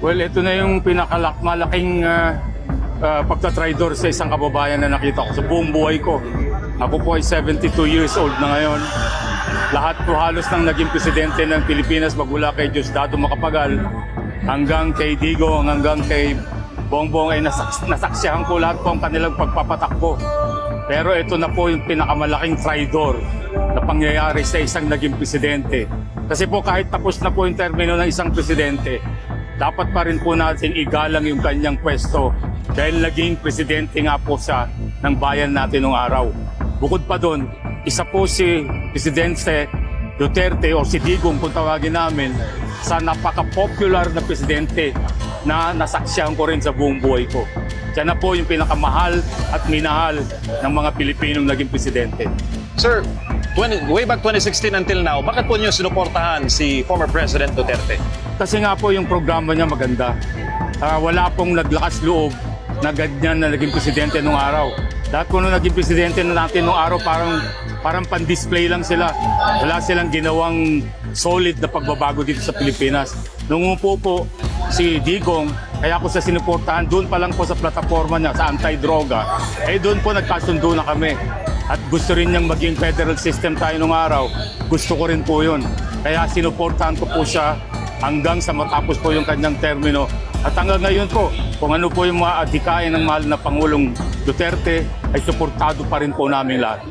Well, ito na yung pinakamalaking pagtatraidor sa isang kababayan na nakita ko sa buong buhay ko. Ako po ay 72 years old na ngayon. Lahat po halos ng naging presidente ng Pilipinas magmula kay Diosdado Macapagal hanggang kay Digong, hanggang kay Bongbong ay nasaksihan ko lahat po ang kanilang pagpapatakbo. Pero ito na po yung pinakamalaking traidor na pangyayari sa isang naging presidente. Kasi po kahit tapos na po yung termino ng isang presidente, dapat pa rin po natin igalang yung kanyang pwesto dahil naging presidente nga po siya ng bayan natin noong araw. Bukod pa doon, isa po si Presidente Duterte o si Digong kung tawagin namin sa napaka-popular na presidente na nasaksihan ko rin sa buong buhay ko. Siya na po yung pinakamahal at minahal ng mga Pilipinong naging presidente. Sir, way back 2016 until now, bakit po niyo sinuportahan si former President Duterte? Kasi nga po yung programa niya maganda. Wala pong naglakas loob na ganyan na naging presidente nung araw. Dahil kung naging presidente na natin nung araw, parang pan-display lang sila. Wala silang ginawang solid na pagbabago dito sa Pilipinas. Nung umupo po si Digong, kaya ako sa sinuportahan, doon pa lang po sa plataforma niya, sa anti-droga, doon po nagkasundo na kami. At gusto rin niyang maging federal system tayo nung araw. Gusto ko rin po yun. Kaya sinuportahan ko po siya hanggang sa matapos po yung kanyang termino. At hanggang ngayon po, kung ano po yung mga adhikain ng mahal na Pangulong Duterte, ay suportado pa rin po namin lahat.